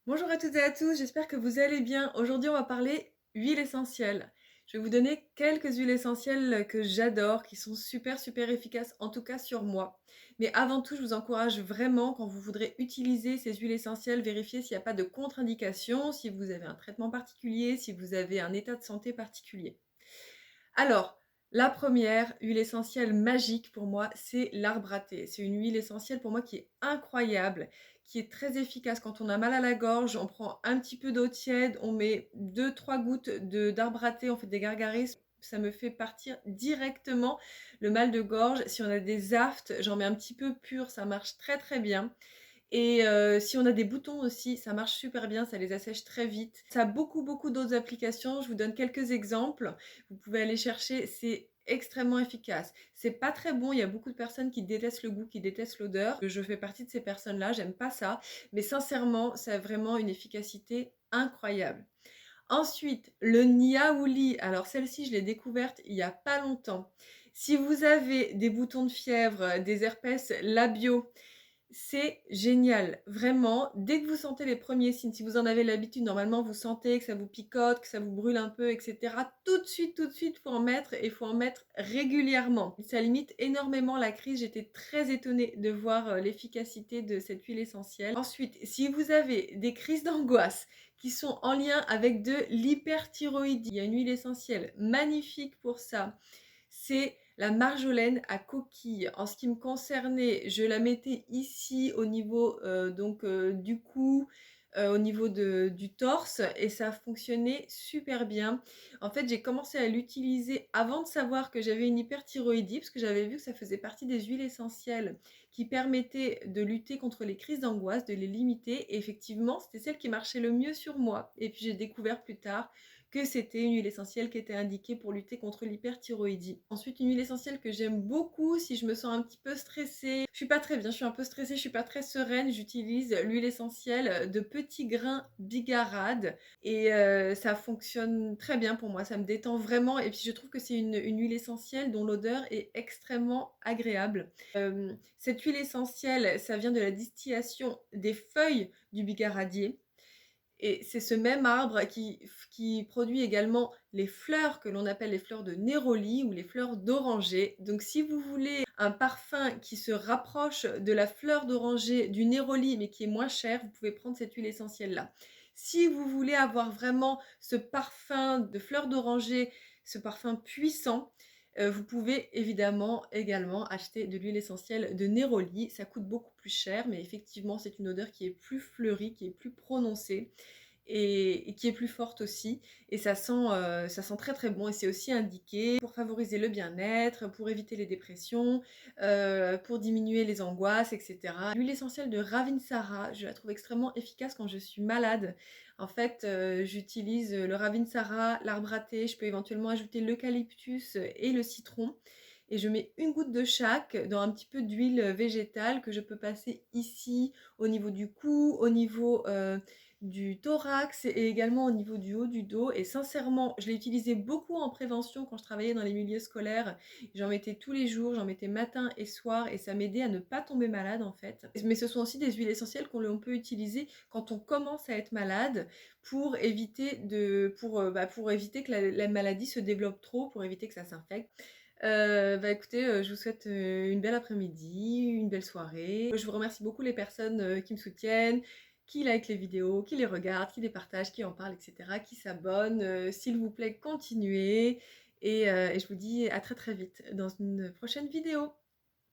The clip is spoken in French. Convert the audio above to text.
Bonjour à toutes et à tous, j'espère que vous allez bien. Aujourd'hui, on va parler huile essentielle. Je vais vous donner quelques huiles essentielles que j'adore, qui sont super efficaces, en tout cas sur moi. Mais avant tout, je vous encourage vraiment, quand vous voudrez utiliser ces huiles essentielles, vérifiez s'il n'y a pas de contre-indication, si vous avez un traitement particulier, si vous avez un état de santé particulier. Alors, la première huile essentielle magique pour moi, c'est l'arbre à thé. C'est une huile essentielle pour moi qui est incroyable, qui est très efficace. Quand on a mal à la gorge, on prend un petit peu d'eau tiède, on met deux-trois gouttes d'arbre à thé, on fait des gargarismes. Ça me fait partir directement le mal de gorge. Si on a des aftes, j'en mets un petit peu pur, ça marche très bien. Et si on a des boutons aussi, ça marche super bien, ça les assèche très vite. Ça a beaucoup d'autres applications, je vous donne quelques exemples. Vous pouvez aller chercher, c'est extrêmement efficace. C'est pas très bon, il y a beaucoup de personnes qui détestent le goût, qui détestent l'odeur. Je fais partie de ces personnes-là, j'aime pas ça, mais sincèrement, ça a vraiment une efficacité incroyable. Ensuite, le niaouli. Alors celle-ci, je l'ai découverte il y a pas longtemps. Si vous avez des boutons de fièvre, des herpès labiaux, c'est génial, vraiment. Dès que vous sentez les premiers signes, si vous en avez l'habitude, normalement vous sentez que ça vous picote, que ça vous brûle un peu, etc. Tout de suite, faut en mettre et faut en mettre régulièrement. Ça limite énormément la crise. J'étais très étonnée de voir l'efficacité de cette huile essentielle. Ensuite, si vous avez des crises d'angoisse qui sont en lien avec de l'hyperthyroïdie, il y a une huile essentielle magnifique pour ça. C'est la marjolaine à coquille. En ce qui me concernait, je la mettais ici au niveau du cou, au niveau du torse, et ça fonctionnait super bien. En fait, j'ai commencé à l'utiliser avant de savoir que j'avais une hyperthyroïdie, parce que j'avais vu que ça faisait partie des huiles essentielles qui permettaient de lutter contre les crises d'angoisse, de les limiter. Et effectivement, c'était celle qui marchait le mieux sur moi. Et puis j'ai découvert plus tard que c'était une huile essentielle qui était indiquée pour lutter contre l'hyperthyroïdie. Ensuite, une huile essentielle que j'aime beaucoup si je me sens un petit peu stressée. Je suis pas très bien, je suis un peu stressée, je suis pas très sereine. J'utilise l'huile essentielle de petits grains bigarade et ça fonctionne très bien pour moi. Ça me détend vraiment et puis je trouve que c'est une huile essentielle dont l'odeur est extrêmement agréable. Cette huile essentielle, ça vient de la distillation des feuilles du bigaradier. Et c'est ce même arbre qui produit également les fleurs que l'on appelle les fleurs de néroli ou les fleurs d'oranger. Donc si vous voulez un parfum qui se rapproche de la fleur d'oranger, du néroli, mais qui est moins cher, vous pouvez prendre cette huile essentielle-là. Si vous voulez avoir vraiment ce parfum de fleur d'oranger, ce parfum puissant, vous pouvez évidemment également acheter de l'huile essentielle de néroli. Ça coûte beaucoup plus cher, mais effectivement, c'est une odeur qui est plus fleurie, qui est plus prononcée et qui est plus forte aussi. Et ça sent très bon. Et c'est aussi indiqué pour favoriser le bien-être, pour éviter les dépressions, pour diminuer les angoisses, etc. L'huile essentielle de Ravinsara, je la trouve extrêmement efficace quand je suis malade. En fait, j'utilise le Ravinsara, l'arbre à thé, je peux éventuellement ajouter l'eucalyptus et le citron. Et je mets une goutte de chaque dans un petit peu d'huile végétale que je peux passer ici, au niveau du cou, au niveau du thorax et également au niveau du haut du dos. Et sincèrement, je l'ai utilisé beaucoup en prévention quand je travaillais dans les milieux scolaires. J'en mettais tous les jours, j'en mettais matin et soir et ça m'aidait à ne pas tomber malade en fait. Mais ce sont aussi des huiles essentielles qu'on peut utiliser quand on commence à être malade pour éviter pour éviter que la maladie se développe trop, pour éviter que ça s'infecte. Écoutez, je vous souhaite une belle après-midi, une belle soirée. Je vous remercie beaucoup les personnes qui me soutiennent, qui like les vidéos, qui les regardent, qui les partagent, qui en parlent, etc., qui s'abonnent. S'il vous plaît, continuez. Et je vous dis à très vite dans une prochaine vidéo.